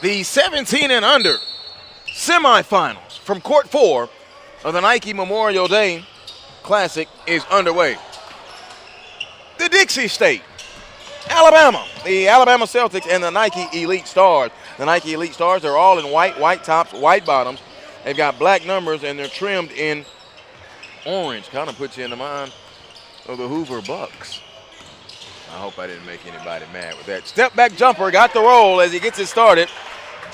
The 17 and under semifinals from Court 4 of the Nike Memorial Day Classic is underway. The Dixie State, Alabama, the Alabama Celtics and the Nike Elite Stars. The Nike Elite Stars are all in white tops, white bottoms. They've got black numbers and they're trimmed in orange. Kind of puts you in the mind of the Hoover Bucks. I hope I didn't make anybody mad with that. Step back jumper, got the roll as he gets it started.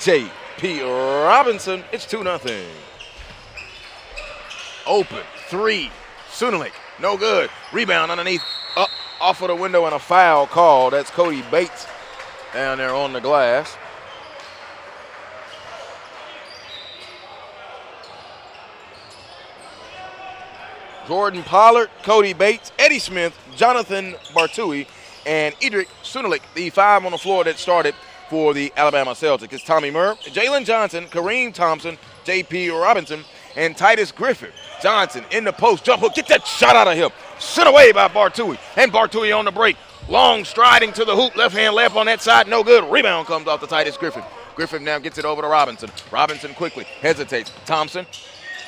J.P. Robinson, it's 2-0. Open, three, Sunalik, no good. Rebound underneath, up off of the window and a foul call. That's Cody Bates down there on the glass. Jordan Pollard, Cody Bates, Eddie Smith, Jonathan Bartui, and Edric Sunalik, the five on the floor that started for the Alabama Celtics. It's Tommy Murr, Jalen Johnson, Kareem Thompson, J.P. Robinson, and Titus Griffin. Johnson in the post, jump hook, get that shot out of him. Sent away by Bartui, and Bartui on the break. Long striding to the hoop, left hand left on that side, no good. Rebound comes off to Titus Griffin. Griffin now gets it over to Robinson. Robinson quickly hesitates. Thompson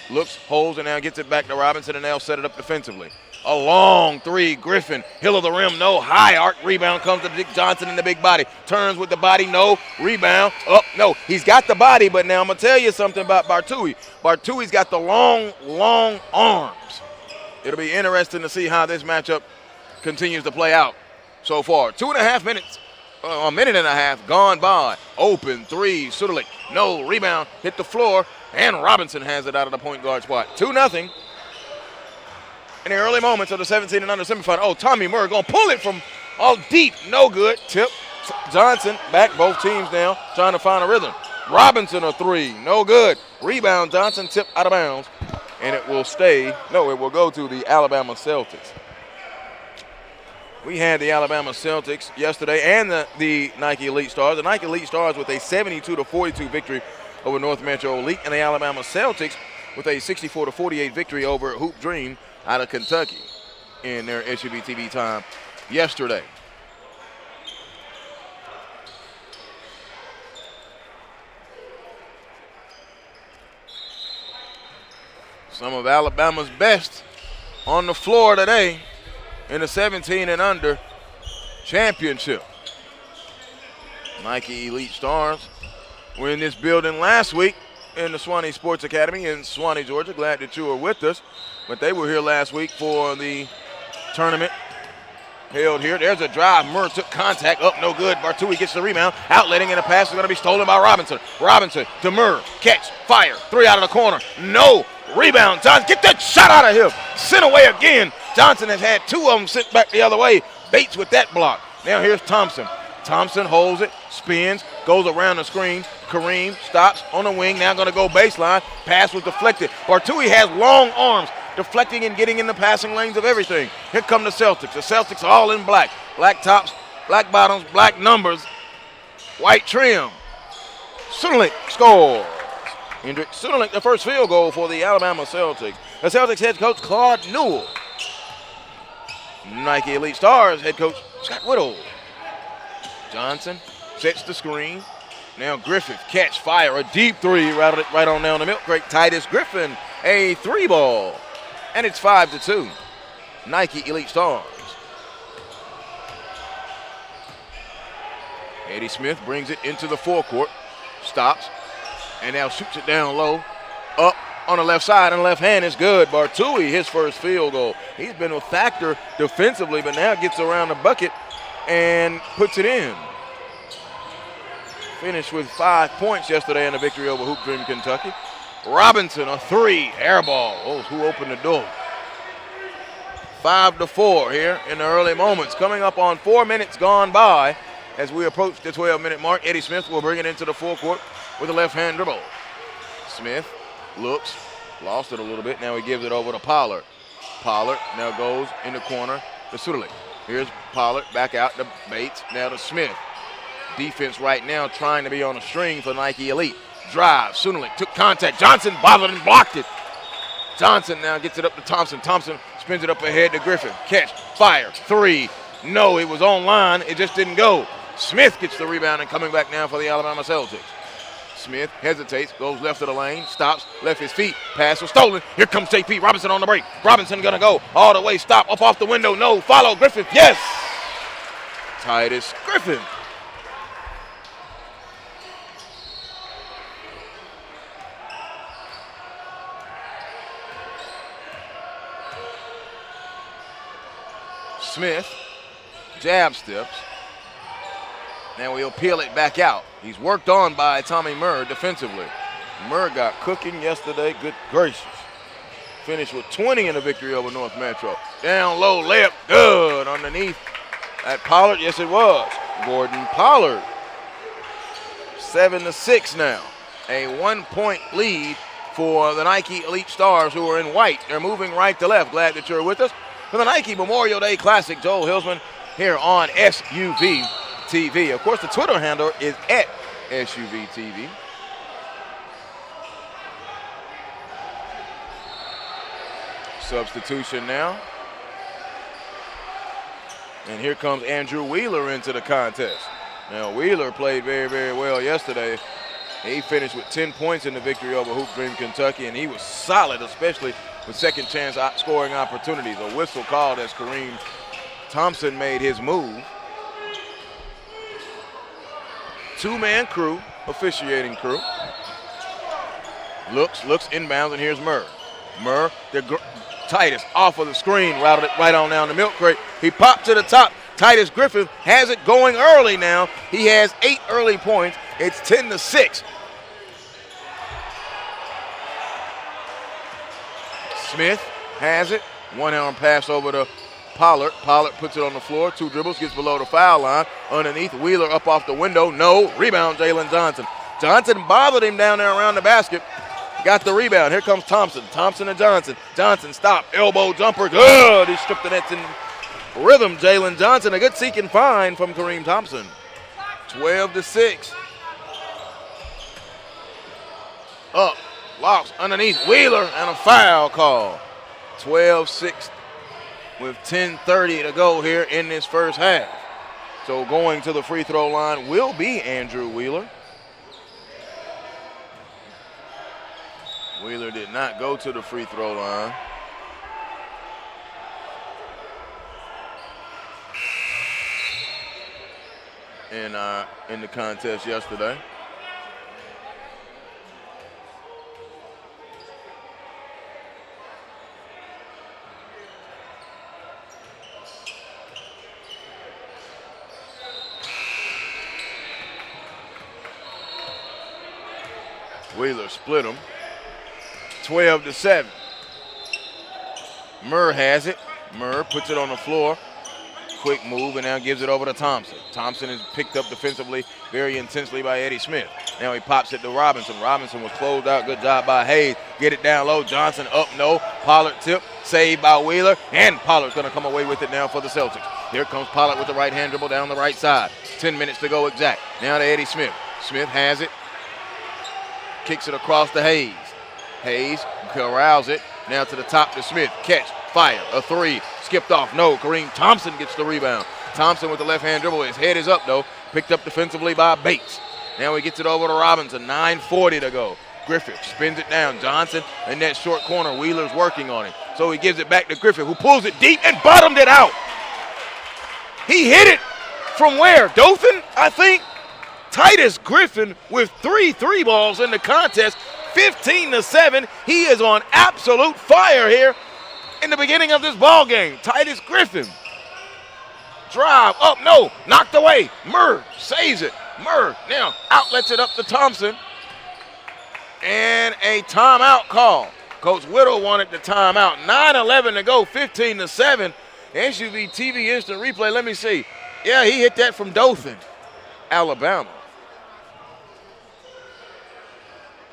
looks, holds, and now gets it back to Robinson, and they'll set it up defensively. A long three, Griffin, hill of the rim, no. High arc, rebound comes to Dick Johnson in the big body. Turns with the body, no. Rebound, up, no. He's got the body, but now I'm going to tell you something about Bartui. Bartui's got the long arms. It'll be interesting to see how this matchup continues to play out so far. 2.5 minutes, a minute and a half gone by. Open three, Sudalik, no. Rebound, hit the floor, and Robinson has it out of the point guard spot. 2-0. In the early moments of the 17 and under semifinal. Oh, Tommy Murray going to pull it from all deep. No good. Tip. Johnson back. Both teams now trying to find a rhythm. Robinson a three. No good. Rebound. Johnson tip out of bounds. And it will stay. No, it will go to the Alabama Celtics. We had the Alabama Celtics yesterday and the Nike Elite Stars. The Nike Elite Stars with a 72-42 victory over North Metro Elite. And the Alabama Celtics with a 64-48 victory over Hoop Dream out of Kentucky in their SUV-TV time yesterday. Some of Alabama's best on the floor today in the 17 and under championship. Nike Elite Stars were in this building last week in the Swanee Sports Academy in Swanee, Georgia. Glad that you were with us. But they were here last week for the tournament held here. There's a drive. Murr took contact. Up, no good. Bartui gets the rebound. Outletting, and a pass is going to be stolen by Robinson. Robinson to Murr. Catch. Fire. Three out of the corner. No. Rebound. Johnson, get that shot out of him. Sent away again. Johnson has had two of them sent back the other way. Bates with that block. Now here's Thompson. Thompson holds it, spins, goes around the screen. Kareem stops on the wing. Now going to go baseline. Pass was deflected. Bartui has long arms, deflecting and getting in the passing lanes of everything. Here come the Celtics. The Celtics are all in black. Black tops, black bottoms, black numbers, white trim. Sunalik scores. Hendrick Sunalik, the first field goal for the Alabama Celtics. The Celtics head coach, Claude Newell. Nike Elite Stars head coach, Scott Whittle. Johnson sets the screen. Now Griffith, catch, fire, a deep three right on down the milk crate. Titus Griffin, a three ball. And it's 5-2. Nike Elite Stars. Eddie Smith brings it into the forecourt, stops, and now shoots it down low. Up on the left side, and left hand is good. Bartui, his first field goal. He's been a factor defensively, but now gets around the bucket and puts it in. Finished with 5 points yesterday in a victory over Hoop Dream, Kentucky. Robinson, a three, air ball. Oh, who opened the door? 5-4 here in the early moments. Coming up on 4 minutes gone by as we approach the 12-minute mark. Eddie Smith will bring it into the forecourt with a left-hand dribble. Smith looks, lost it a little bit. Now he gives it over to Pollard. Pollard now goes in the corner to Sudalik. Here's Pollard back out to Bates. Now to Smith. Defense right now trying to be on a string for Nike Elite. Drive, Sunalik took contact. Johnson bothered and blocked it. Johnson now gets it up to Thompson. Thompson spins it up ahead to Griffin. Catch, fire, three. No, it was online. It just didn't go. Smith gets the rebound and coming back now for the Alabama Celtics. Smith hesitates, goes left of the lane, stops, left his feet, pass was stolen. Here comes J.P. Robinson on the break. Robinson gonna go all the way, stop, up off the window, no, follow, Griffith, yes! Titus Griffin. Smith, jab steps. Now we'll peel it back out. He's worked on by Tommy Murr defensively. Murr got cooking yesterday, good gracious. Finished with 20 in the victory over North Metro. Down low, layup, good underneath. At Pollard, yes it was. Gordon Pollard, 7-6 now. A 1-point lead for the Nike Elite Stars who are in white. They're moving right to left. Glad that you're with us for the Nike Memorial Day Classic. Joel Hilsman here on SUV TV. Of course, the Twitter handle is at SUV TV. Substitution now. And here comes Andrew Wheeler into the contest. Now, Wheeler played very, very well yesterday. He finished with 10 points in the victory over Hoop Dream Kentucky, and he was solid, especially with second chance scoring opportunities. A whistle called as Kareem Thompson made his move. Two-man crew, officiating crew. Looks inbounds, and here's Murr. Murr, Titus off of the screen, routed it right on down the milk crate. He popped to the top. Titus Griffin has it going early now. He has 8 early points. It's 10-6. Smith has it. One-arm pass over to Pollard. Pollard puts it on the floor. 2 dribbles, gets below the foul line. Underneath, Wheeler up off the window. No. Rebound, Jalen Johnson. Johnson bothered him down there around the basket. Got the rebound. Here comes Thompson. Thompson and Johnson. Johnson stop. Elbow jumper. Good. He stripped the nets in rhythm. Jalen Johnson. A good seek and find from Kareem Thompson. 12-6. Up. Locks underneath. Wheeler and a foul call. 12-6 with 10:30 to go here in this first half. So going to the free throw line will be Andrew Wheeler. Wheeler did not go to the free throw line. In the contest yesterday. Wheeler split him. 12-7. Murr has it. Murr puts it on the floor. Quick move and now gives it over to Thompson. Thompson is picked up defensively very intensely by Eddie Smith. Now he pops it to Robinson. Robinson was closed out. Good job by Hayes. Get it down low. Johnson up, no. Pollard tip. Saved by Wheeler. And Pollard's going to come away with it now for the Celtics. Here comes Pollard with the right-hand dribble down the right side. 10 minutes to go exact. Now to Eddie Smith. Smith has it. Kicks it across to Hayes. Hayes corrals it. Now to the top to Smith. Catch. Fire. A 3. Skipped off. No. Kareem Thompson gets the rebound. Thompson with the left-hand dribble. His head is up, though. Picked up defensively by Bates. Now he gets it over to Robinson. 9:40 to go. Griffith spins it down. Johnson in that short corner. Wheeler's working on it. So he gives it back to Griffith, who pulls it deep and bottomed it out. He hit it from where? Dothan, I think. Titus Griffin with 3 balls in the contest. 15-7. He is on absolute fire here in the beginning of this ball game. Titus Griffin. Drive up, no, knocked away. Murr saves it. Murr now outlets it up to Thompson. And a timeout call. Coach Whittle wanted the timeout. 9:11 to go, 15-7. SUV TV instant replay. Let me see. Yeah, he hit that from Dothan, Alabama.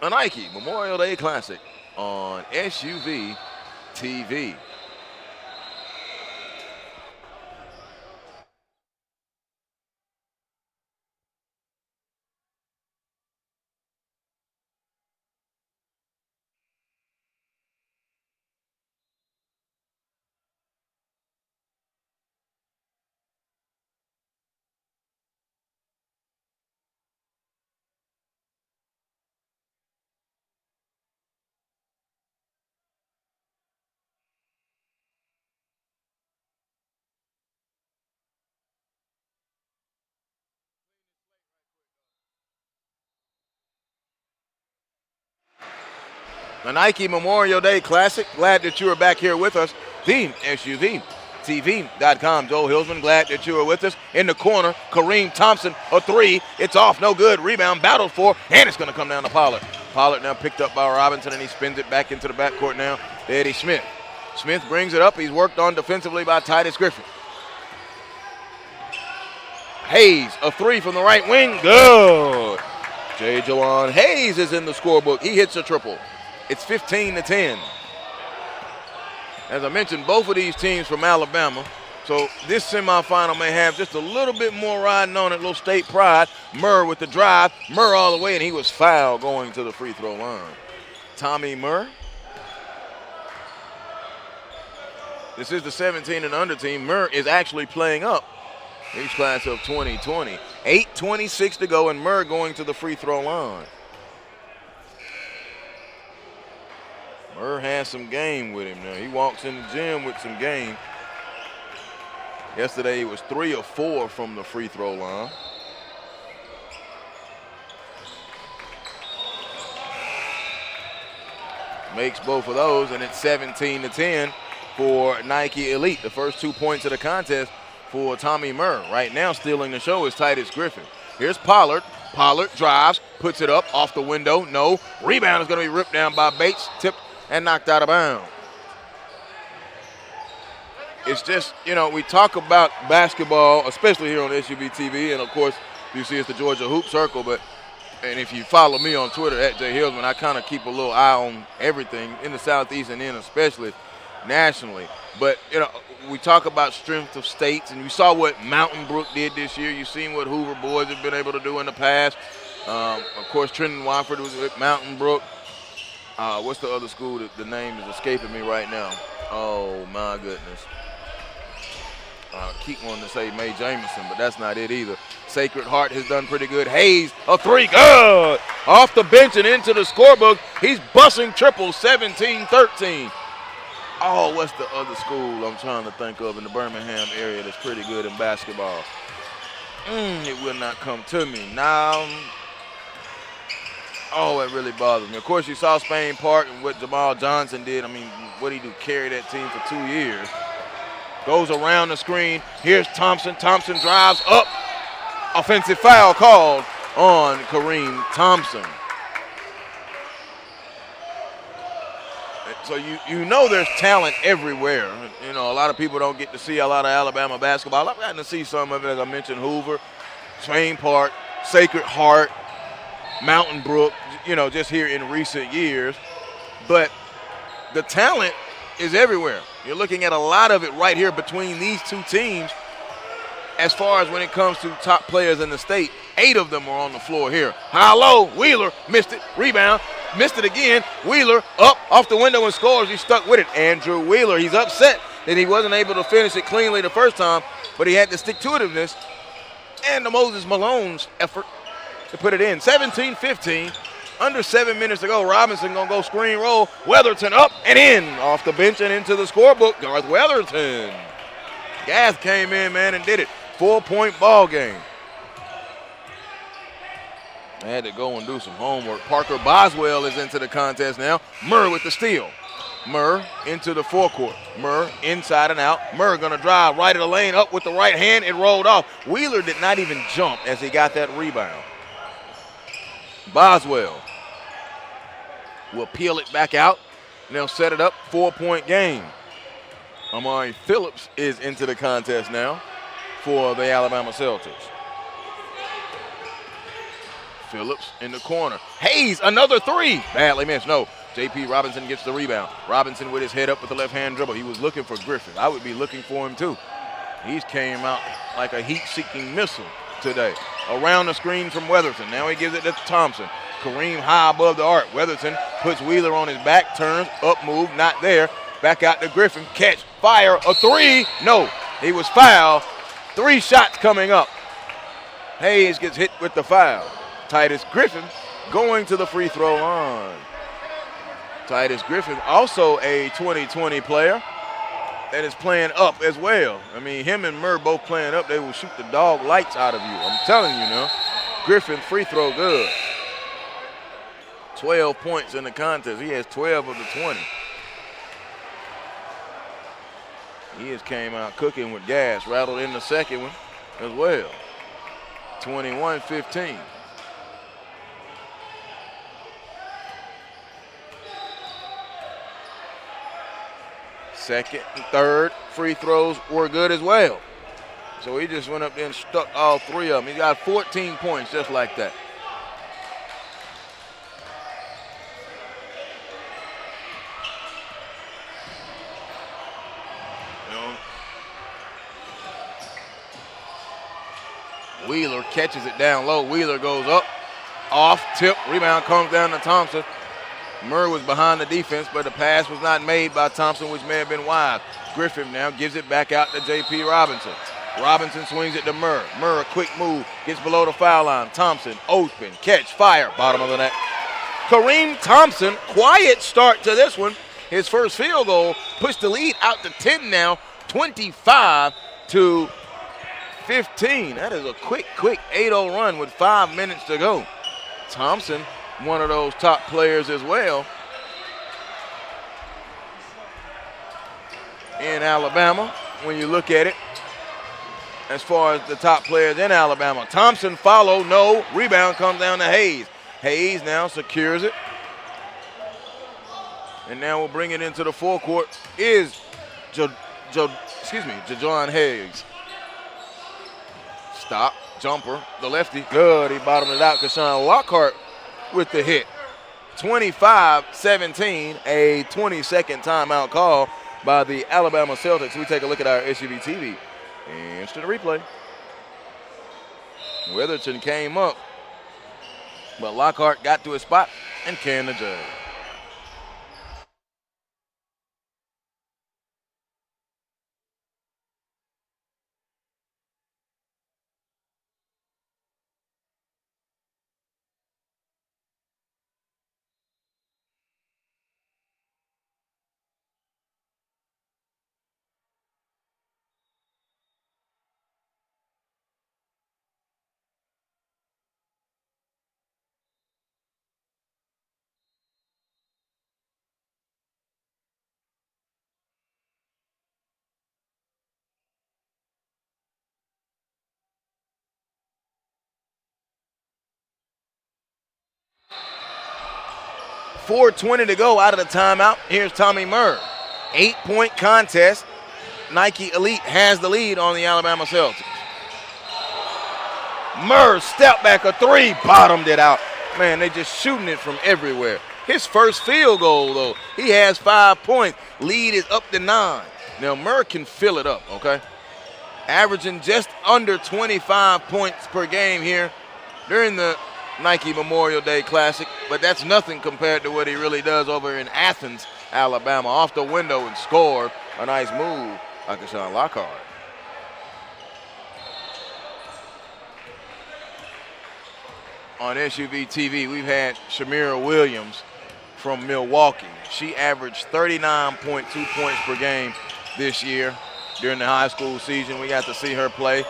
A Nike Memorial Day Classic on SUV TV. A Nike Memorial Day Classic. Glad that you are back here with us. The SUVTV.com. Joel Hilsman, glad that you are with us. In the corner, Kareem Thompson, a three. It's off, no good. Rebound, battled for, and it's going to come down to Pollard. Pollard now picked up by Robinson, and he spins it back into the backcourt now to Eddie Smith. Smith brings it up. He's worked on defensively by Titus Griffin. Hayes, a three from the right wing. Good. J. Jawan Hayes is in the scorebook. He hits a triple. It's 15-10. As I mentioned, both of these teams from Alabama. So this semifinal may have just a little bit more riding on it, a little state pride. Murr with the drive. Murr all the way, and he was fouled going to the free throw line. Tommy Murr. This is the 17 and under team. Murr is actually playing up. He's class of 2020. 8:26 to go, and Murr going to the free throw line. Murr has some game with him now. He walks in the gym with some game. Yesterday he was 3 of 4 from the free throw line. Makes both of those, and it's 17-10 for Nike Elite. The first 2 points of the contest for Tommy Murr. Right now stealing the show is Titus Griffin. Here's Pollard. Pollard drives, puts it up off the window. No. Rebound is going to be ripped down by Bates, tipped and knocked out of bounds. It's just, you know, we talk about basketball, especially here on SUV TV, and of course you see it's the Georgia Hoop Circle, and if you follow me on Twitter at Jay Hillsman, I kind of keep a little eye on everything in the Southeast and then especially nationally. But, you know, we talk about strength of states, and you saw what Mountain Brook did this year. You've seen what Hoover boys have been able to do in the past. Of course, Trenton Wofford was at Mountain Brook. What's the other school that the name is escaping me right now? Oh, my goodness. Keep wanting to say Mae Jameson, but that's not it either. Sacred Heart has done pretty good. Hayes, a three, good! Off the bench and into the scorebook. He's busting triples, 17-13. Oh, what's the other school I'm trying to think of in the Birmingham area that's pretty good in basketball? It will not come to me. Now, oh, it really bothers me. Of course, you saw Spain Park and what Jamal Johnson did. I mean, what did he do? Carry that team for 2 years. Goes around the screen. Here's Thompson. Thompson drives up. Offensive foul called on Kareem Thompson. So you know there's talent everywhere. You know, a lot of people don't get to see a lot of Alabama basketball. I've gotten to see some of it, as I mentioned, Hoover, Spain Park, Sacred Heart, Mountain Brook, you know, just here in recent years. But the talent is everywhere. You're looking at a lot of it right here between these two teams as far as when it comes to top players in the state. 8 of them are on the floor here. High low, Wheeler missed it, rebound, missed it again. Wheeler up off the window and scores. He's stuck with it. Andrew Wheeler, he's upset that he wasn't able to finish it cleanly the first time, but he had the stick-to-itiveness and the Moses Malone's effort to put it in. 17-15. Under 7 minutes to go. Robinson going to go screen roll. Weatherton up and in. Off the bench and into the scorebook. Garth Weatherton. Gath came in, man, and did it. 4-point ball game. I had to go and do some homework. Parker Boswell is into the contest now. Murr with the steal. Murr into the forecourt. Murr inside and out. Murr going to drive right of the lane, up with the right hand. It rolled off. Wheeler did not even jump as he got that rebound. Boswell will peel it back out, and they'll set it up. 4-point game. Amari Phillips is into the contest now for the Alabama Celtics. Phillips in the corner. Hayes, another three. Badly missed. No. J.P. Robinson gets the rebound. Robinson with his head up with the left-hand dribble. He was looking for Griffin. I would be looking for him too. He's came out like a heat-seeking missile today. Around the screen from Weatherton. Now he gives it to Thompson. Kareem high above the arc. Weatherton puts Wheeler on his back, turns, up move, not there. Back out to Griffin. Catch, fire, a three. No, he was fouled. 3 shots coming up. Hayes gets hit with the foul. Titus Griffin going to the free throw line. Titus Griffin, also a 2020 player that is playing up as well. I mean, him and Murr both playing up. They will shoot the dog lights out of you. I'm telling you now. Griffin free throw good. 12 points in the contest. He has 12 of the 20. He just came out cooking with gas, rattled in the second one as well. 21-15. Second and third free throws were good as well. So he just went up there and stuck all three of them. He got 14 points just like that. Wheeler catches it down low. Wheeler goes up, off, tip, rebound comes down to Thompson. Murray was behind the defense, but the pass was not made by Thompson, which may have been wide. Griffin now gives it back out to J.P. Robinson. Robinson swings it to Murray. Murray, a quick move, gets below the foul line. Thompson, open, catch, fire, bottom of the net. Kareem Thompson, quiet start to this one. His first field goal pushed the lead out to 10 now, 25-15. That is a quick 8-0 run with 5 minutes to go. Thompson, one of those top players as well in Alabama when you look at it as far as the top players in Alabama. Thompson follow, no, rebound comes down to Hayes. Hayes now secures it. And now we'll bring it into the forecourt is Jajon Hayes. Stop, jumper, the lefty, good, he bottomed it out. Kashawn Lockhart with the hit. 25-17, a 20-second timeout call by the Alabama Celtics. We take a look at our SUV TV. Instant replay. Weatherton came up, but Lockhart got to his spot and canned the jug. .420 to go out of the timeout. Here's Tommy Murr. 8-point contest. Nike Elite has the lead on the Alabama Celtics. Murr, step back, a three, bottomed it out. Man, they just shooting it from everywhere. His first field goal, though, he has 5 points. Lead is up to 9. Now, Murr can fill it up, okay? Averaging just under 25 points per game here during the Nike Memorial Day Classic, but that's nothing compared to what he really does over in Athens, Alabama. Off the window and scored. A nice move by Kashawn Lockhart. On SUV TV, we've had Shamira Williams from Milwaukee. She averaged 39.2 points per game this year during the high school season. We got to see her play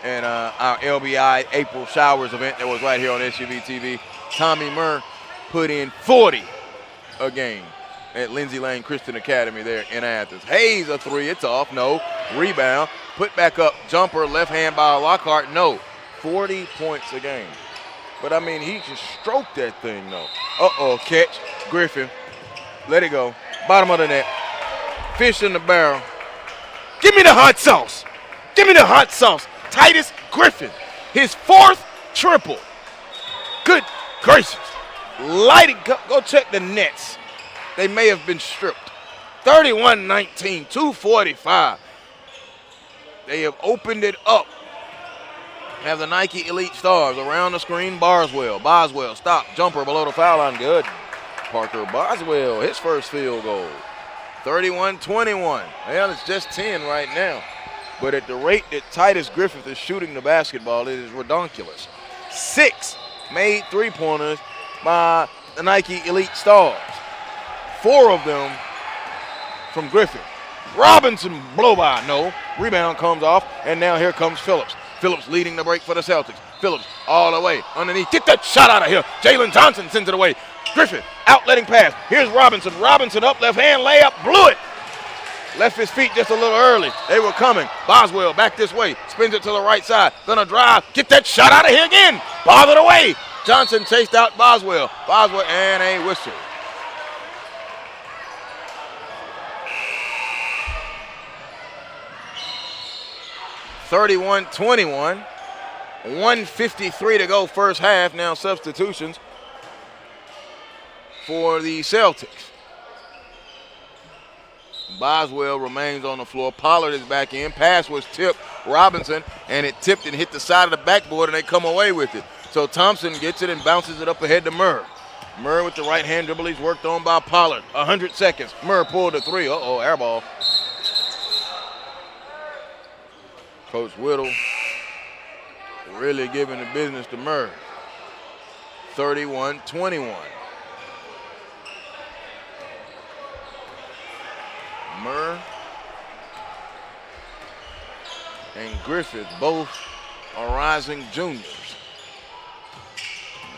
and our LBI April Showers event that was right here on SUV TV. Tommy Murr put in 40 a game at Lindsay Lane Christian Academy there in Athens. Hayes, a three, it's off, no. Rebound, put back up, jumper, left hand by Lockhart, no. 40 points a game. But I mean, he can stroke that thing though. Uh-oh, catch, Griffin, let it go. Bottom of the net, fish in the barrel. Give me the hot sauce, give me the hot sauce. Titus Griffin, his 4th triple. Good gracious. Lighting, go check the nets. They may have been stripped. 31-19, 2:45. They have opened it up. Have the Nike Elite Stars around the screen. Boswell, stop, jumper below the foul line, good. Parker Boswell, his first field goal. 31-21. Well, it's just 10 right now. But at the rate that Titus Griffith is shooting the basketball, it is redonkulous. 6 made three-pointers by the Nike Elite Stars. 4 of them from Griffith. Robinson, blow by, no. Rebound comes off, and now here comes Phillips. Phillips leading the break for the Celtics. Phillips all the way underneath. Get that shot out of here. Jalen Johnson sends it away. Griffith out letting pass. Here's Robinson. Robinson up, left hand layup, blew it. Left his feet just a little early. They were coming. Boswell back this way. Spins it to the right side. Gonna drive. Get that shot out of here again. Bothered away. Johnson chased out Boswell. Boswell and a whistle. (31-21). 1:53 to go first half. Now substitutions for the Celtics. Boswell remains on the floor. Pollard is back in. Pass was tipped. Robinson, and it tipped and hit the side of the backboard, and they come away with it. So Thompson gets it and bounces it up ahead to Murr. Murr with the right hand dribble. He's worked on by Pollard. 100 seconds. Murr pulled a three. Uh-oh, air ball. Coach Whittle really giving the business to Murr. 31-21. Murr and Griffith both are rising juniors.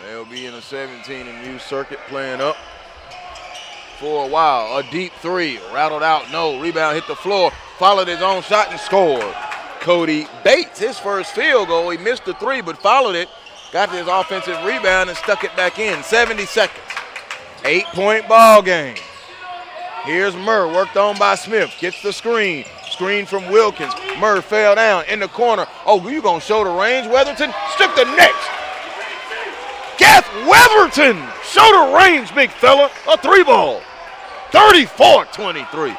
They'll be in a 17 and U circuit playing up for a while. A deep three, rattled out, no. Rebound hit the floor, followed his own shot and scored. Cody Bates, his first field goal. He missed the three but followed it, got his offensive rebound and stuck it back in. 70 seconds. 8-point ball game. Here's Murr, worked on by Smith. Gets the screen. Screen from Wilkins. Murr fell down in the corner. Oh, you gonna show the range, Weatherton? Strip the next. Gath Weatherton, show the range, big fella. A three ball. 34-23.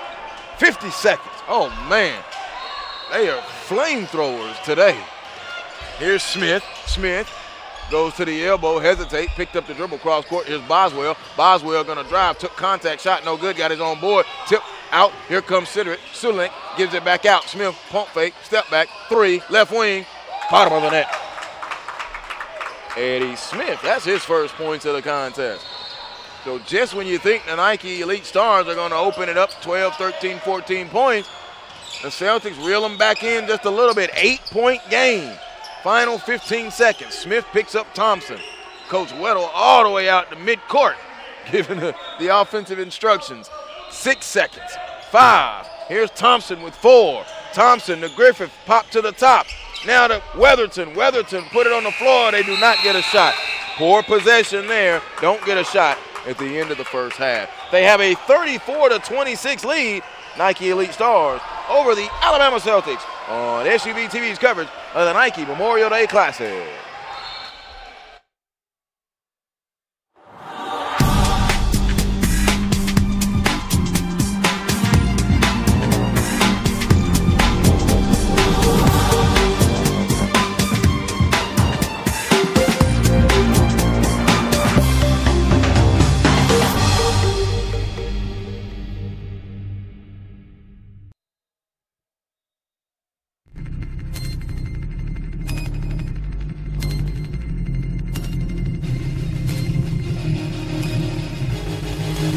50 seconds. Oh, man. They are flamethrowers today. Here's Smith. Smith goes to the elbow, hesitate, picked up the dribble cross court. Here's Boswell. Boswell gonna drive, took contact, shot no good, got his own board, tip out. Here comes Sulik, gives it back out. Smith, pump fake, step back, three, left wing, bottom of the net. Eddie Smith, that's his first points of the contest. So just when you think the Nike Elite Stars are gonna open it up 12, 13, 14 points, the Celtics reel them back in just a little bit. 8-point game. Final 15 seconds. Smith picks up Thompson. Coach Weddle all the way out to midcourt, giving the offensive instructions. 6 seconds. 5. Here's Thompson with 4. Thompson to Griffith, pop to the top. Now to Weatherton. Weatherton put it on the floor. They do not get a shot. Poor possession there. Don't get a shot at the end of the first half. They have a 34-26 lead, Nike Elite Stars, over the Alabama Celtics on SUV TV's coverage of the Nike Memorial Day Classic.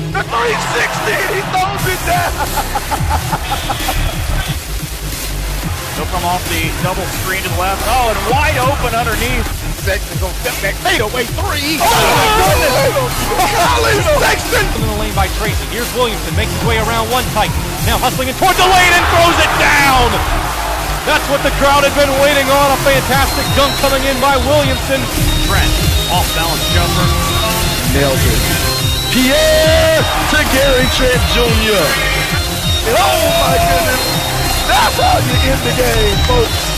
The 360, he throws it down. He'll come off the double screen to the left. Oh, and wide open underneath. Sexton's gonna step back, fade away three. Oh, my goodness. Golly, Sexton. In the lane by Tracy. Here's Williamson, makes his way around one tight. Now hustling in towards the lane and throws it down. That's what the crowd had been waiting on. A fantastic dunk coming in by Williamson. Trent, off balance jumper. Nails it. Pierre to Gary Trent Jr. And oh my goodness, that's how you end the game, folks.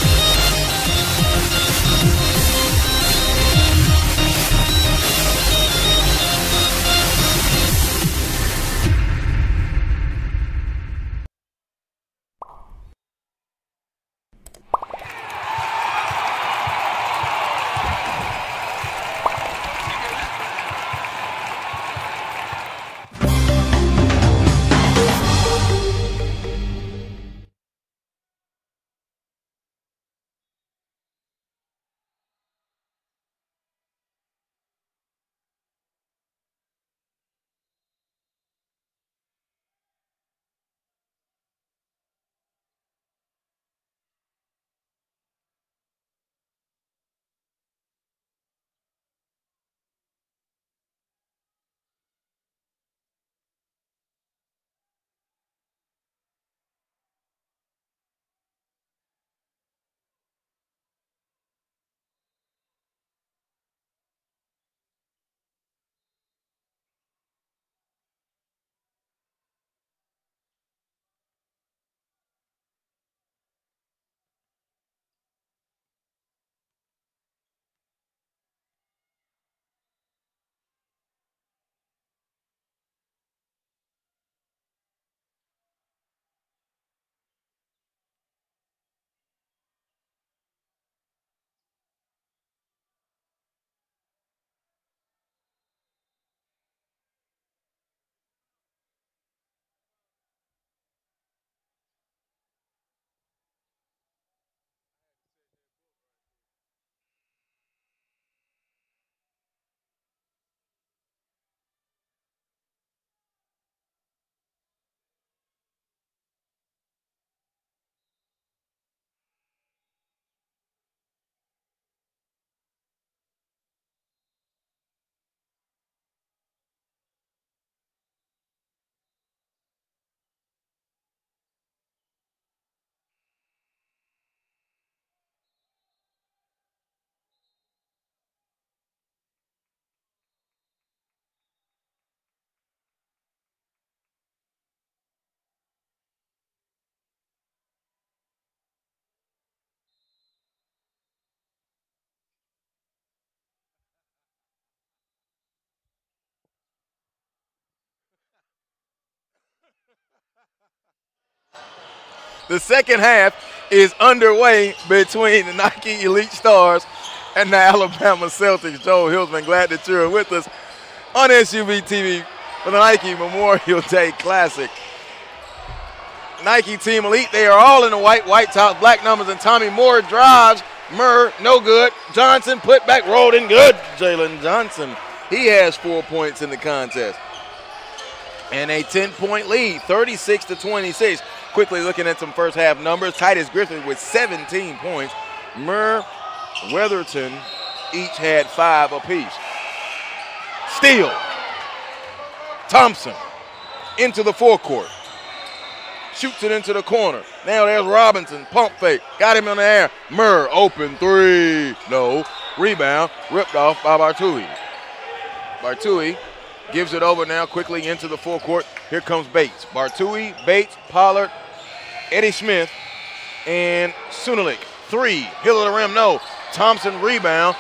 The second half is underway between the Nike Elite Stars and the Alabama Celtics. Joe Hillsman, glad that you're with us on SUV TV for the Nike Memorial Day Classic. Nike Team Elite, they are all in the white tops, black numbers, and Tommy Moore drives. Murr, no good. Johnson put back, rolled in good. Jalen Johnson, he has 4 points in the contest. And a 10-point lead, 36-26. Quickly looking at some first half numbers. Titus Griffin with 17 points. Murr, Weatherton each had 5 apiece. Steele, Thompson into the forecourt. Shoots it into the corner. Now there's Robinson, pump fake, got him in the air. Murr, open three, no. Rebound, ripped off by Bartui. Bartui gives it over now quickly into the forecourt. Here comes Bates. Bartui, Bates, Pollard, Eddie Smith, and Sunalik. Three, hill of the rim, no. Thompson rebound.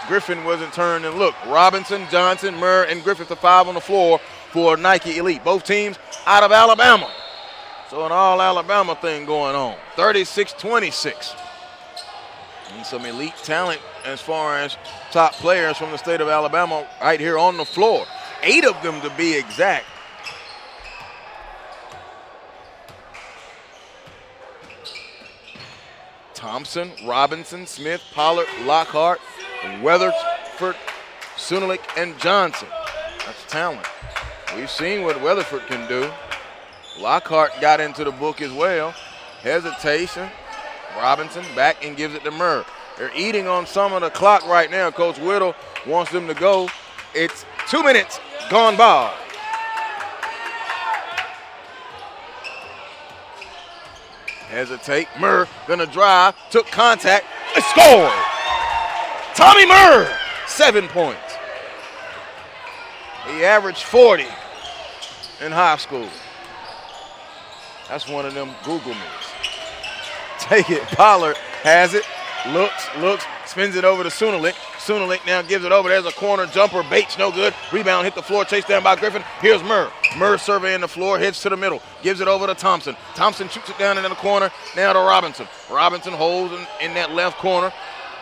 Griffin wasn't turned and looked. Robinson, Johnson, Murr, and Griffith, the 5 on the floor for Nike Elite. Both teams out of Alabama. So an all Alabama thing going on. 36-26. And some elite talent as far as top players from the state of Alabama right here on the floor. 8 of them to be exact. Thompson, Robinson, Smith, Pollard, Lockhart, Weatherford, Sunalik, and Johnson. That's talent. We've seen what Weatherford can do. Lockhart got into the book as well. Hesitation. Robinson back and gives it to Murr. They're eating on some of the clock right now. Coach Whittle wants them to go. It's 2 minutes gone by. Hesitate. Murr gonna drive. Took contact. And scored. Tommy Murr, 7 points. He averaged 40 in high school. That's one of them Google me's. Take it. Pollard has it. Looks, spins it over to Sunalik. Sunalik now gives it over. There's a corner jumper. Bates, no good. Rebound hit the floor. Chased down by Griffin. Here's Murr. Murr surveying the floor. Heads to the middle. Gives it over to Thompson. Thompson shoots it down in the corner. Now to Robinson. Robinson holds in that left corner.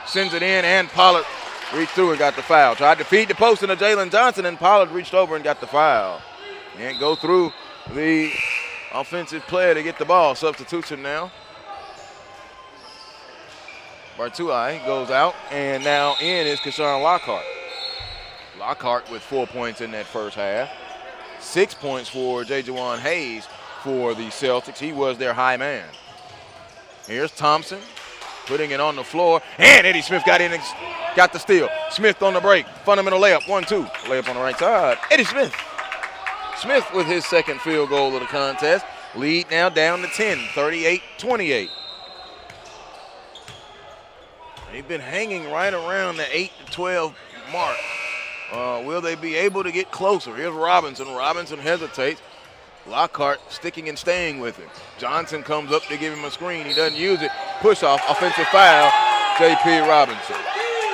Sends it in, and Pollard reached through and got the foul. Tried to feed the post into Jalen Johnson, and Pollard reached over and got the foul. Can't go through the offensive player to get the ball. Substitution now. Bartui goes out, and now in is Kashawn Lockhart. Lockhart with 4 points in that first half. 6 points for J. Juwan Hayes for the Celtics. He was their high man. Here's Thompson putting it on the floor, and Eddie Smith got in and got the steal. Smith on the break. Fundamental layup, 1-2. Layup on the right side. Eddie Smith. Smith with his second field goal of the contest. Lead now down to 10, 38-28. They've been hanging right around the 8 to 12 mark. Will they be able to get closer? Here's Robinson. Robinson hesitates. Lockhart sticking and staying with him. Johnson comes up to give him a screen. He doesn't use it. Push off, offensive foul, J.P. Robinson.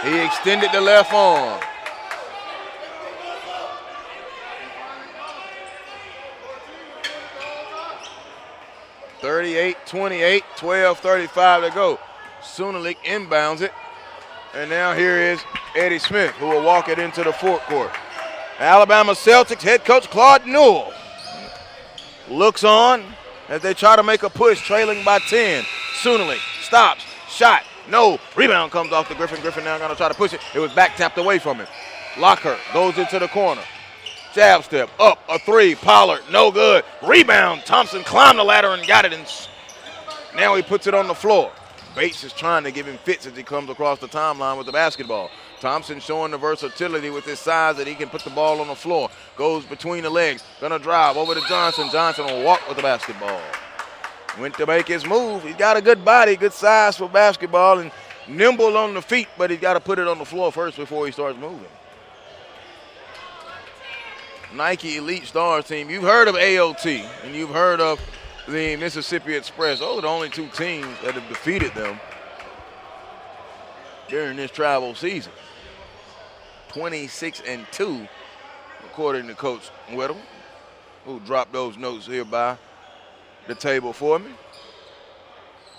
He extended the left arm. (38-28), 12:35 to go. Sunalik inbounds it. And now here is Eddie Smith, who will walk it into the forecourt. Alabama Celtics head coach Claude Newell looks on as they try to make a push, trailing by 10. Sunalik stops, shot, no. Rebound comes off to Griffin. Griffin now going to try to push it. It was back tapped away from him. Lockhart goes into the corner. Jab step, up, a three. Pollard, no good. Rebound. Thompson climbed the ladder and got it. And now he puts it on the floor. Bates is trying to give him fits as he comes across the timeline with the basketball. Thompson showing the versatility with his size that he can put the ball on the floor. Goes between the legs. Gonna drive over to Johnson. Johnson will walk with the basketball. Went to make his move. He's got a good body, good size for basketball, and nimble on the feet, but he's got to put it on the floor first before he starts moving. Nike Elite Stars team. You've heard of AOT, and you've heard of the Mississippi Express. Those are the only two teams that have defeated them during this travel season. 26-2, according to Coach Whittle, who dropped those notes here by the table for me.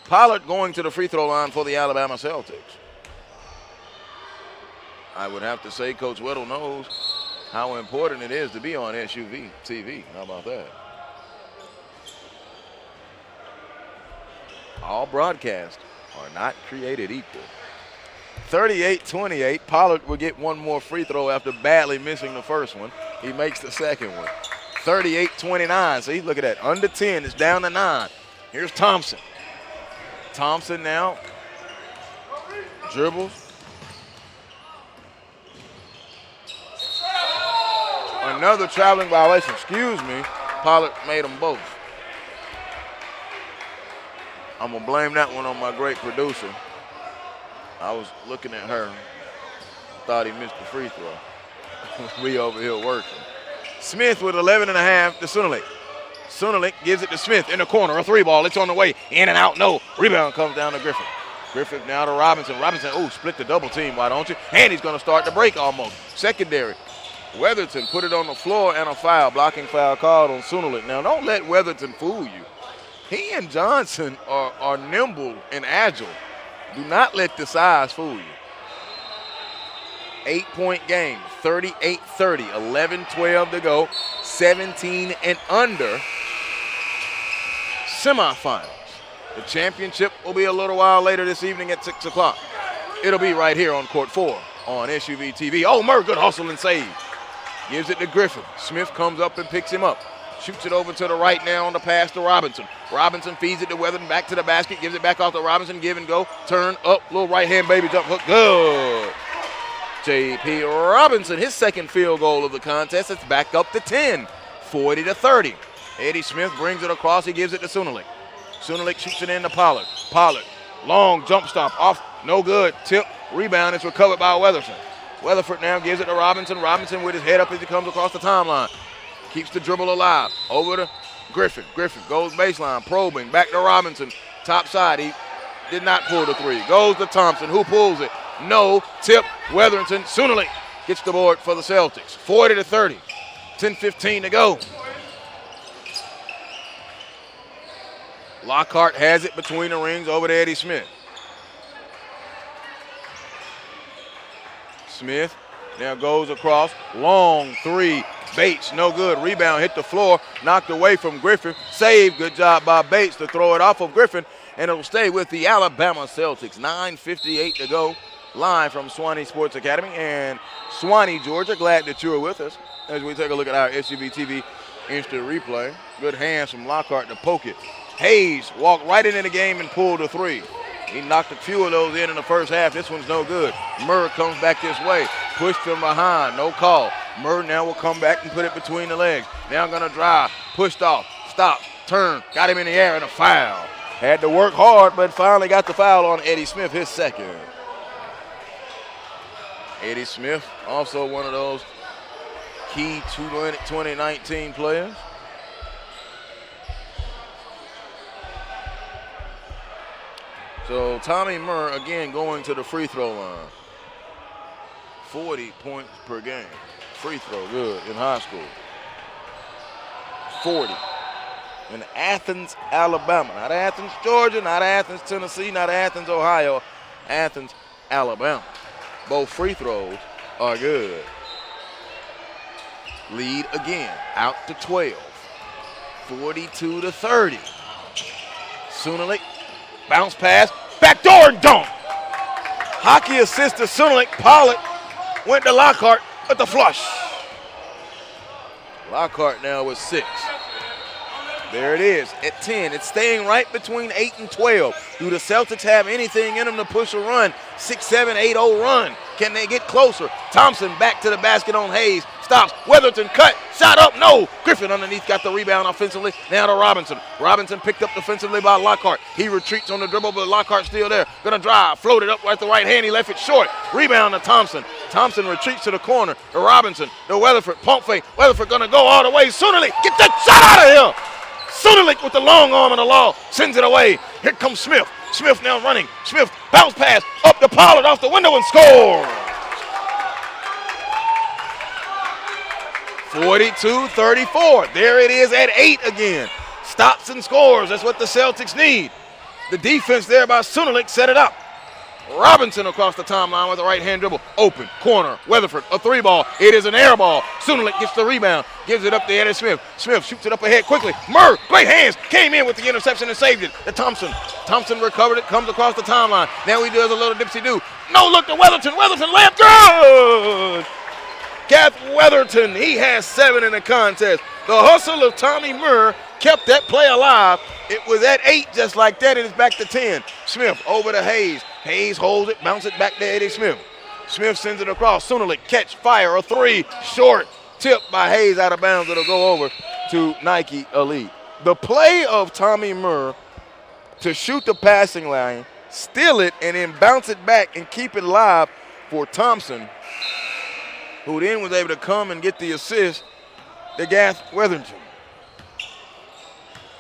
Pollard going to the free throw line for the Alabama Celtics. I would have to say Coach Weddle knows how important it is to be on SUV TV. How about that? All broadcasts are not created equal. 38-28. Pollard will get one more free throw after badly missing the first one. He makes the second one. 38-29. See, look at that. Under 10. It's down to 9. Here's Thompson. Thompson now dribbles. Another traveling violation. Excuse me. Pollard made them both. I'm going to blame that one on my great producer. I was looking at her. Thought he missed the free throw. We over here working. Smith with 11 and a half to Sunulik. Sunulik gives it to Smith in the corner. A three ball. It's on the way. In and out. No. Rebound comes down to Griffin. Griffin now to Robinson. Robinson, oh, split the double team. Why don't you? And he's going to start the break almost. Secondary. Weatherton put it on the floor and a foul. Blocking foul called on Sunulik. Now, don't let Weatherton fool you. He and Johnson are nimble and agile. Do not let the size fool you. 8-point game, 38-30, 11-12 to go, 17 and under. Semifinals. The championship will be a little while later this evening at 6 o'clock. It'll be right here on Court 4 on SUV TV. Oh, Murr, good hustle and save. Gives it to Griffin. Smith comes up and picks him up. Shoots it over to the right now on the pass to Robinson. Robinson feeds it to Weatherton, back to the basket, gives it back off to Robinson, give and go, turn up, little right hand baby jump hook, good. J.P. Robinson, his second field goal of the contest. It's back up to 10, 40-30. Eddie Smith brings it across, he gives it to Sunulik. Sunulik shoots it in to Pollard. Pollard, long jump stop, off, no good, tip, rebound, it's recovered by Weatherford. Weatherford now gives it to Robinson. Robinson with his head up as he comes across the timeline. Keeps the dribble alive. Over to Griffin. Griffin goes baseline, probing. Back to Robinson. Top side. He did not pull the three. Goes to Thompson. Who pulls it? No. Tip. Weatherington. Sunulik gets the board for the Celtics. 40-30. 10:15 to go. Lockhart has it between the rings over to Eddie Smith. Smith now goes across. Long three. Bates, no good. Rebound hit the floor, knocked away from Griffin. Save, good job by Bates to throw it off of Griffin, and it'll stay with the Alabama Celtics. 9:58 to go. Live from Swanee Sports Academy and Swanee, Georgia. Glad that you're with us as we take a look at our SUV TV instant replay. Good hands from Lockhart to poke it. Hayes walked right into the game and pulled a three. He knocked a few of those in the first half. This one's no good. Murr comes back this way. Pushed from behind. No call. Murr now will come back and put it between the legs. Now going to drive. Pushed off. Stop. Turn. Got him in the air and a foul. Had to work hard, but finally got the foul on Eddie Smith, his second. Eddie Smith, also one of those key 2019 players. So Tommy Murr again going to the free throw line. 40 points per game. Free throw, good in high school. 40 in Athens, Alabama. Not Athens, Georgia, not Athens, Tennessee, not Athens, Ohio. Athens, Alabama. Both free throws are good. Lead again, out to 12. 42-30. Sunulik. Bounce pass, backdoor and dunk. Hockey assist to Sunulik. Pollard went to Lockhart with the flush. Lockhart now with 6. There it is at 10. It's staying right between 8 and 12. Do the Celtics have anything in them to push a run? 6-7, 8-0 run. Can they get closer? Thompson back to the basket on Hayes. Stops. Weatherton cut. Shot up. No. Griffin underneath got the rebound offensively. Now to Robinson. Robinson picked up defensively by Lockhart. He retreats on the dribble, but Lockhart's still there. Gonna drive. Floated up with the right hand. He left it short. Rebound to Thompson. Thompson retreats to the corner. To Robinson. To Weatherford. Pump fake. Weatherford gonna go all the way. Sunulik. Get that shot out of here. Sunulik with the long arm and the law. Sends it away. Here comes Smith. Smith now running. Smith bounce pass. Up to Pollard off the window and scores. 42-34. There it is at 8 again. Stops and scores. That's what the Celtics need. The defense there by Sunalik set it up. Robinson across the timeline with a right-hand dribble. Open, corner, Weatherford, a three ball. It is an air ball. Sunalik gets the rebound, gives it up to Eddie Smith. Smith shoots it up ahead quickly. Murr, great hands, came in with the interception and saved it. To Thompson. Thompson recovered it, comes across the timeline. Now he does a little dipsy-do. No look to Weatherton. Weatherton layup good. Kath Weatherton, he has 7 in the contest. The hustle of Tommy Murr kept that play alive. It was at 8 just like that, and it's back to 10. Smith over to Hayes. Hayes holds it, bounces it back to Eddie Smith. Smith sends it across. Sunalik, catch, fire, a three, short. Tip by Hayes out of bounds. It'll go over to Nike Elite. The play of Tommy Murr to shoot the passing line, steal it, and then bounce it back and keep it live for Thompson, who then was able to come and get the assist to Gath Weatherton.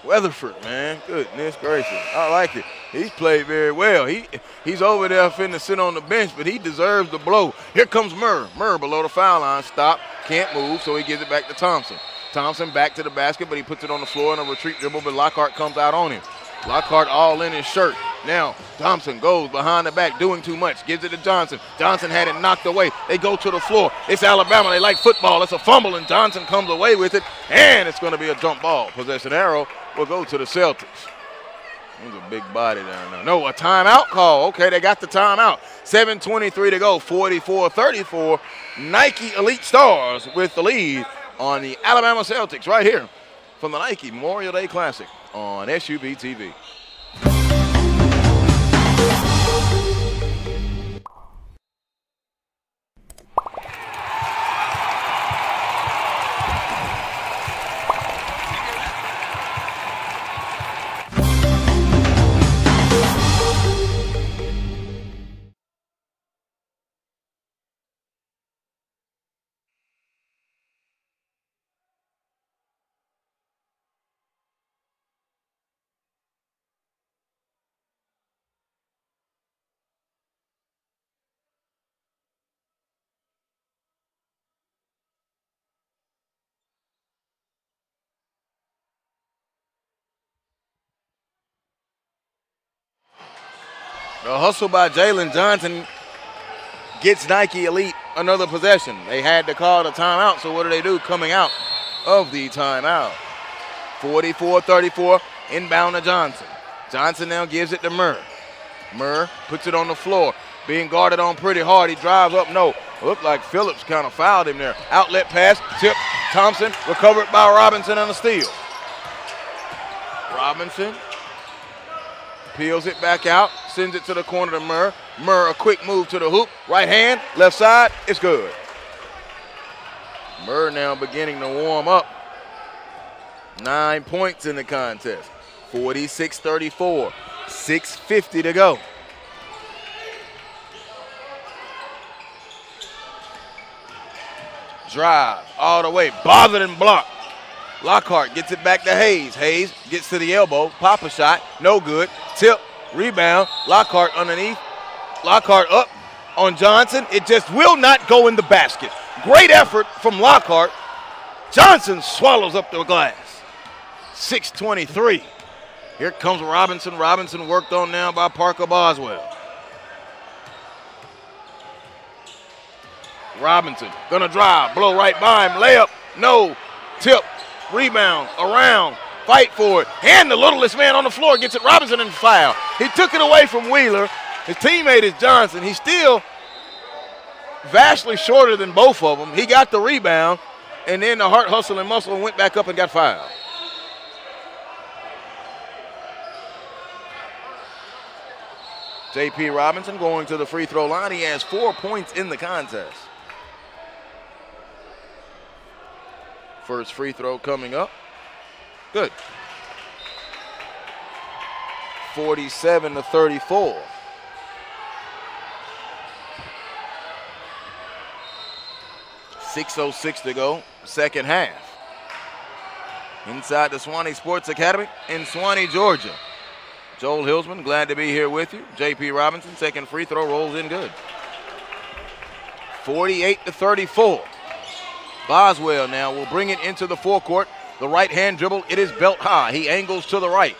Weatherford, man, goodness gracious. I like it. He's played very well. He's over there finna sit on the bench, but he deserves the blow. Here comes Murr. Murr below the foul line, stop, can't move, so he gives it back to Thompson. Thompson back to the basket, but he puts it on the floor in a retreat dribble, but Lockhart comes out on him. Lockhart all in his shirt. Now Thompson goes behind the back, doing too much, gives it to Johnson. Johnson had it knocked away. They go to the floor. It's Alabama. They like football. It's a fumble, and Johnson comes away with it, and it's going to be a jump ball. Possession arrow will go to the Celtics. There's a big body down there. No, a timeout call. Okay, they got the timeout. 7:23 to go, 44-34. Nike Elite Stars with the lead on the Alabama Celtics right here from the Nike Memorial Day Classic on SUV TV. The hustle by Jalen Johnson gets Nike Elite another possession. They had to call the timeout, so what do? Coming out of the timeout. 44-34, inbound to Johnson. Johnson now gives it to Murr. Murr puts it on the floor, being guarded on pretty hard. He drives up, no. Looked like Phillips kind of fouled him there. Outlet pass, tip, Thompson, recovered by Robinson on a steal. Robinson peels it back out, sends it to the corner to Murr. Murr, a quick move to the hoop. Right hand, left side, it's good. Murr now beginning to warm up. 9 points in the contest. 46-34, 6:50 to go. Drive all the way, bothered and blocked. Lockhart gets it back to Hayes. Hayes gets to the elbow, pop a shot, no good. Tip, rebound, Lockhart underneath. Lockhart up on Johnson. It just will not go in the basket. Great effort from Lockhart. Johnson swallows up the glass. 6:23. Here comes Robinson. Robinson worked on now by Parker Boswell. Robinson gonna drive, blow right by him, layup, no, tip, rebound, around, fight for it. And the littlest man on the floor gets it. Robinson in foul. He took it away from Wheeler. His teammate is Johnson. He's still vastly shorter than both of them. He got the rebound, and then the heart, hustle, and muscle went back up and got fouled. J.P. Robinson going to the free throw line. He has 4 points in the contest. First free throw coming up. Good. 47-34. .606 to go, second half. Inside the Swanee Sports Academy in Swanee, Georgia. Joel Hilsman, glad to be here with you. J.P. Robinson, second free throw, rolls in good. 48-34. Boswell now will bring it into the forecourt. The right-hand dribble, it is belt high. He angles to the right,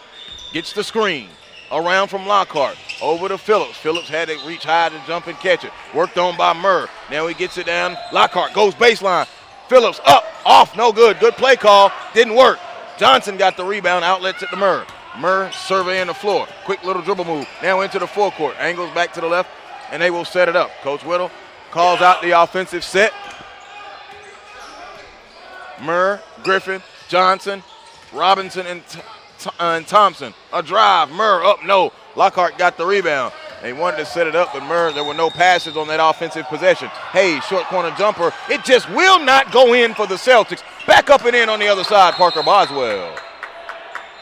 gets the screen. Around from Lockhart. Over to Phillips. Phillips had to reach high to jump and catch it. Worked on by Murr. Now he gets it down. Lockhart goes baseline. Phillips up, off, no good. Good play call. Didn't work. Johnson got the rebound. Outlets it to Murr. Murr surveying the floor. Quick little dribble move. Now into the forecourt. Angles back to the left, and they will set it up. Coach Whittle calls out the offensive set. Murr, Griffin, Johnson, Robinson, and Thompson. A drive. Murr up, no. Lockhart got the rebound. They wanted to set it up, but Murr, there were no passes on that offensive possession. Hayes, short corner jumper. It just will not go in for the Celtics. Back up and in on the other side, Parker Boswell.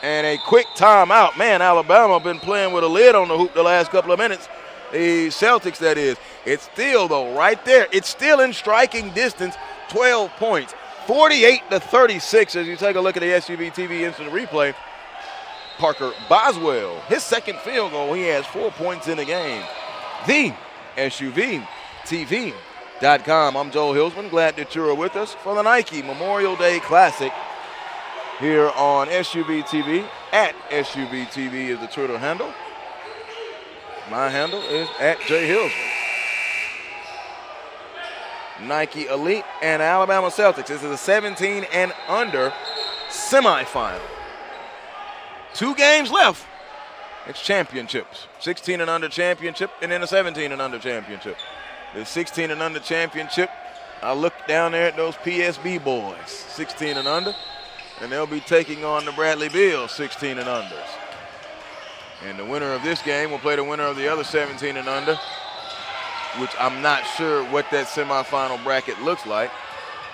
And a quick timeout. Man, Alabama been playing with a lid on the hoop the last couple of minutes. The Celtics, that is. It's still, though, right there. It's still in striking distance, 12 points. 48-36 as you take a look at the SUV TV instant replay. Parker Boswell, his second field goal. He has 4 points in the game. The SUVTV.com. I'm Joel Hilsman. Glad that you're with us for the Nike Memorial Day Classic here on SUV TV. At SUV TV is the Twitter handle. My handle is at J Hilsman. Nike Elite and Alabama Celtics. This is a 17 and under semifinal. 2 games left. It's championships. 16 and under championship and then a 17 and under championship. The 16 and under championship, I look down there at those PSB boys, 16 and under, and they'll be taking on the Bradley Bills, 16 and unders. And the winner of this game will play the winner of the other 17 and under, which I'm not sure what that semifinal bracket looks like.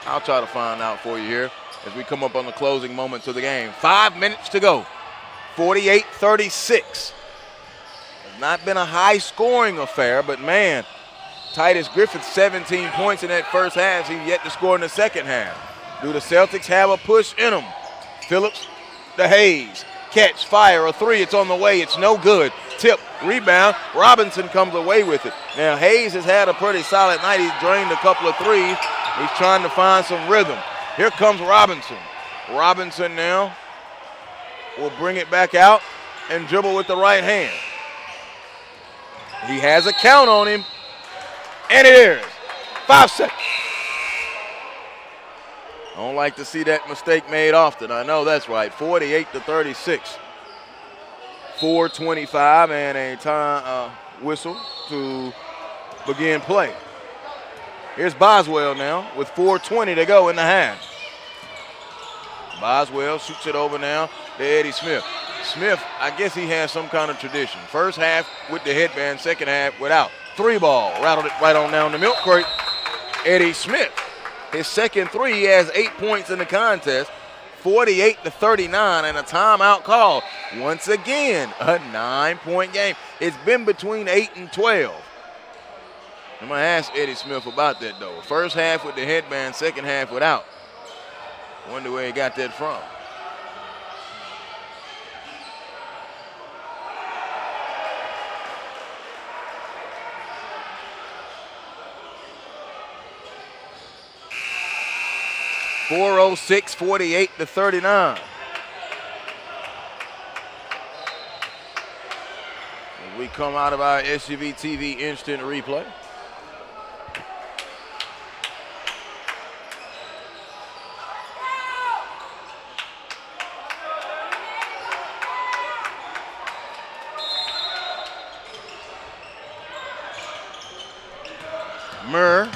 I'll try to find out for you here as we come up on the closing moments of the game. 5 minutes to go. 48-36. It's not been a high-scoring affair, but, man, Titus Griffith, 17 points in that first half. He's yet to score in the second half. Do the Celtics have a push in them? Phillips to Hayes. Catch, fire, a three. It's on the way. It's no good. Tip, rebound. Robinson comes away with it. Now, Hayes has had a pretty solid night. He's drained a couple of threes. He's trying to find some rhythm. Here comes Robinson. Robinson now will bring it back out and dribble with the right hand. He has a count on him, and it is 5 seconds. I don't like to see that mistake made often. I know that's right. 48-36. 4:25 and a time whistle to begin play. Here's Boswell now with 4:20 to go in the half. Boswell shoots it over now to Eddie Smith. Smith, I guess he has some kind of tradition. First half with the headband, second half without. 3 ball, rattled it right on down the milk crate. Eddie Smith, his second three, he has 8 points in the contest. 48-39 and a timeout call. Once again, a 9-point game. It's been between 8 and 12. I'm going to ask Eddie Smith about that, though. First half with the headband, second half without. Wonder where he got that from. .406, 48-39. We come out of our SUV TV instant replay. Murr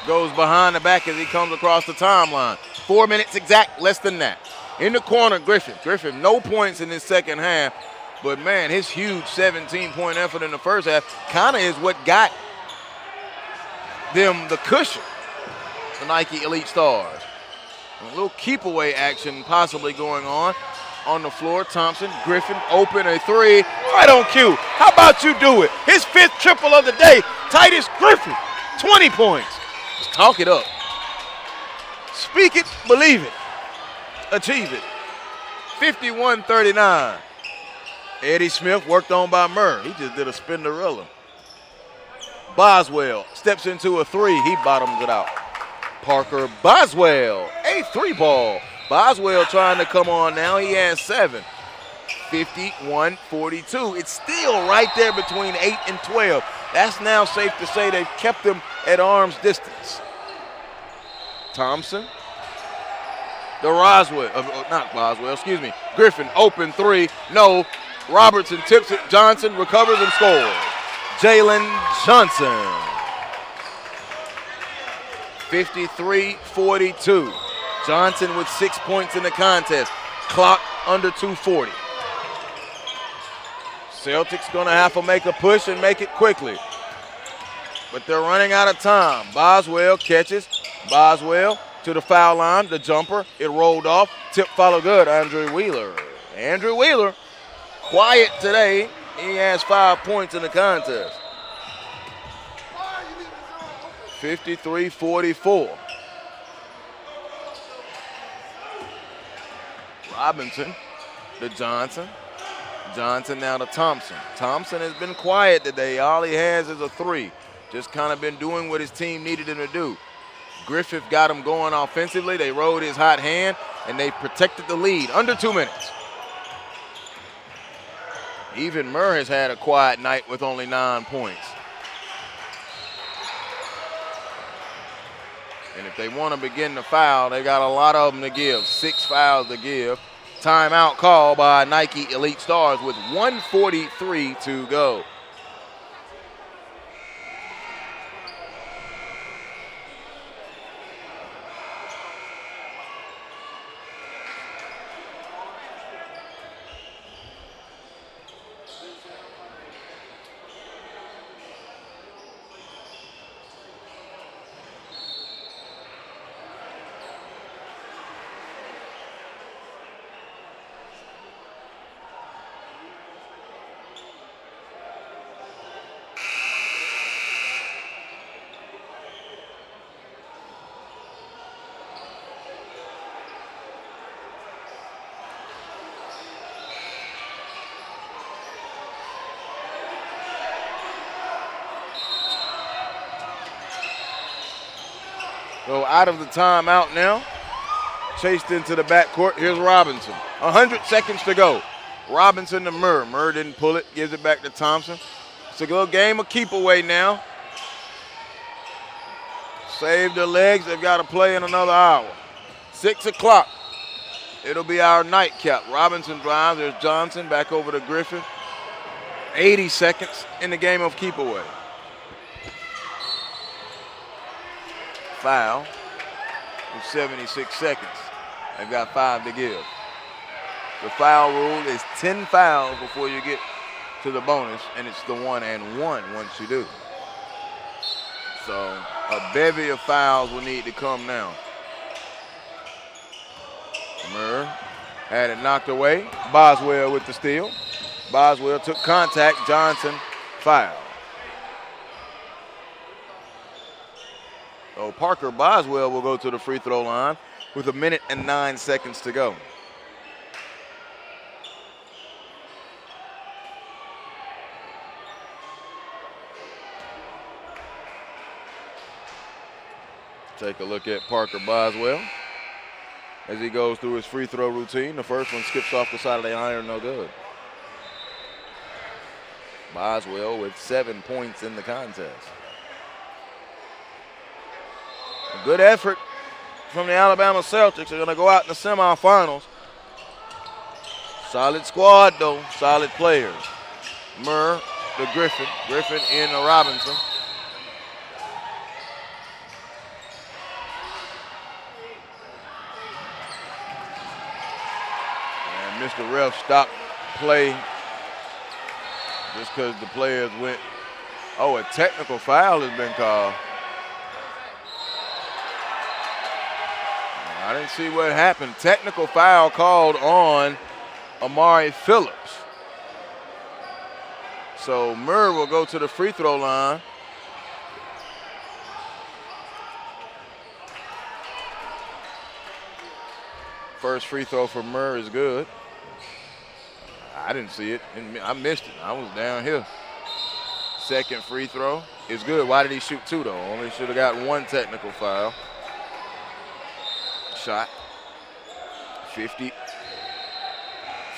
goes behind the back as he comes across the timeline. 4 minutes exact, less than that. In the corner, Griffin. Griffin, no points in his second half, but man, his huge 17-point effort in the first half kind of is what got them the cushion, the Nike Elite Stars. A little keep-away action possibly going on the floor. Thompson, Griffin, open a three, right on cue. How about you do it? His 5th triple of the day, Titus Griffin, 20 points. Just talk it up. Speak it, believe it, achieve it. 51-39. Eddie Smith worked on by Murr. He just did a Spinderella. Boswell steps into a three. He bottoms it out. Parker Boswell, a 3 ball. Boswell trying to come on now. He has 7. 51-42. It's still right there between 8 and 12. That's now safe to say they've kept them at arm's distance. Thompson. Griffin, open three. No. Robertson tips it. Johnson recovers and scores. Jalen Johnson. 53-42. Johnson with 6 points in the contest. Clock under 2:40. Celtics gonna have to make a push and make it quickly. But they're running out of time. Boswell catches. Boswell to the foul line. The jumper. It rolled off. Tip follow good. Andrew Wheeler. Andrew Wheeler, quiet today. He has 5 points in the contest. 53-44. Robinson to Johnson. Johnson now to Thompson. Thompson has been quiet today. All he has is a three. Just kind of been doing what his team needed him to do. Griffith got him going offensively. They rode his hot hand, and they protected the lead. Under 2 minutes. Even Murr has had a quiet night with only 9 points. And if they want to begin to foul, they got a lot of them to give. 6 fouls to give. Timeout call by Nike Elite Stars with 1:43 to go. So out of the timeout now, chased into the backcourt. Here's Robinson. 100 seconds to go. Robinson to Murr. Murr didn't pull it, gives it back to Thompson. It's a little game of keep away now. Save the legs. They've got to play in another hour. 6 o'clock. It'll be our nightcap. Robinson drives. There's Johnson back over to Griffin. 80 seconds in the game of keep away. Foul with 76 seconds. They've got 5 to give. The foul rule is 10 fouls before you get to the bonus, and it's the 1 and 1 once you do. So a bevy of fouls will need to come now. Murr had it knocked away. Boswell with the steal. Boswell took contact. Johnson foul. So Parker Boswell will go to the free throw line with 1 minute and 9 seconds to go. Take a look at Parker Boswell as he goes through his free throw routine. The first one skips off the side of the iron, no good. Boswell with 7 points in the contest. A good effort from the Alabama Celtics. They're going to go out in the semifinals. Solid squad, though. Solid players. Murr to Griffin. Griffin in to Robinson. And Mr. Ref stopped play just because the players went. Oh, a technical foul has been called. I didn't see what happened. Technical foul called on Amari Phillips. So Murr will go to the free throw line. First free throw for Murr is good. I didn't see it. I missed it. I was down here. Second free throw is good. Why did he shoot 2 though? Only should have got 1 technical foul. Shot.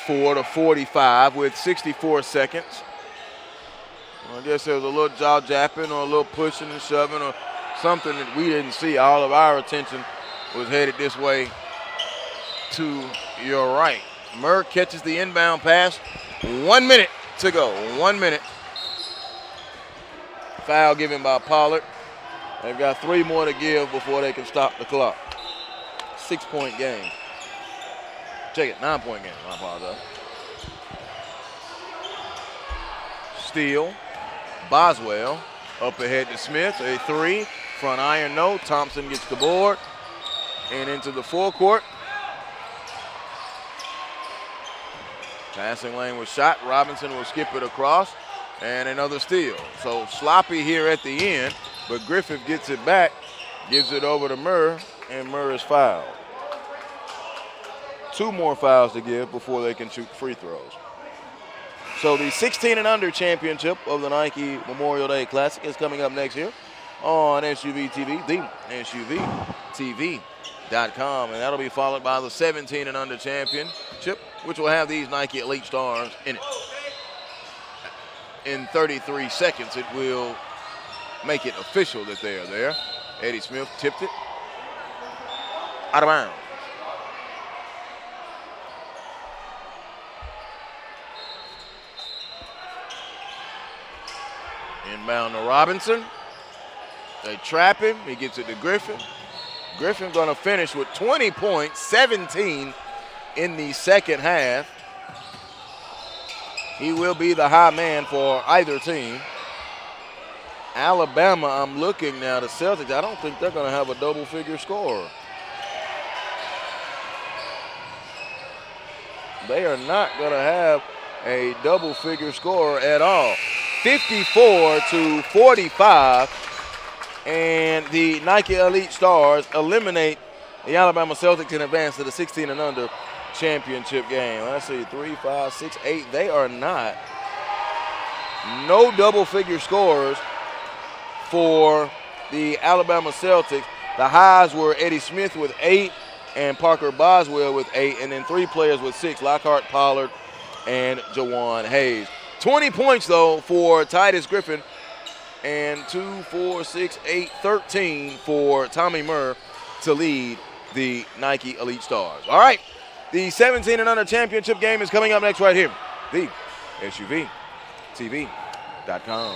54-45 with 64 seconds. Well, I guess there was a little jaw japping or a little pushing and shoving or something that we didn't see. All of our attention was headed this way to your right. Murr catches the inbound pass. 1 minute to go. 1 minute. Foul given by Pollard. They've got 3 more to give before they can stop the clock. 6-point game. Check it, 9-point game. I apologize. Steele. Boswell up ahead to Smith. A 3. Front iron, no. Thompson gets the board. And into the forecourt. Passing lane was shot. Robinson will skip it across. And another steal. So sloppy here at the end. But Griffith gets it back. Gives it over to Murr. And Murr is fouled. 2 more fouls to give before they can shoot free throws. So the 16 and under championship of the Nike Memorial Day Classic is coming up next year on SUV TV, the SUVTV.com. And that'll be followed by the 17 and under championship, which will have these Nike Elite Stars in it. In 33 seconds, it will make it official that they are there. Eddie Smith tipped it out of bounds. Inbound to Robinson. They trap him. He gets it to Griffin. Griffin going to finish with 20 points, 17 in the second half. He will be the high man for either team. Alabama, I'm looking now, the Celtics, I don't think they're going to have a double-figure scorer. They are not going to have a double-figure scorer at all. 54-45, and the Nike Elite Stars eliminate the Alabama Celtics in advance to the 16 and under championship game. Let's see, 3, 5, 6, 8. They are not. No double-figure scorers for the Alabama Celtics. The highs were Eddie Smith with 8 and Parker Boswell with 8, and then 3 players with 6, Lockhart, Pollard, and Jawan Hayes. 20 points, though, for Titus Griffin, and 2, 4, 6, 8, 13 for Tommy Murr to lead the Nike Elite Stars. All right, the 17 and under championship game is coming up next right here. The SUVTV.com.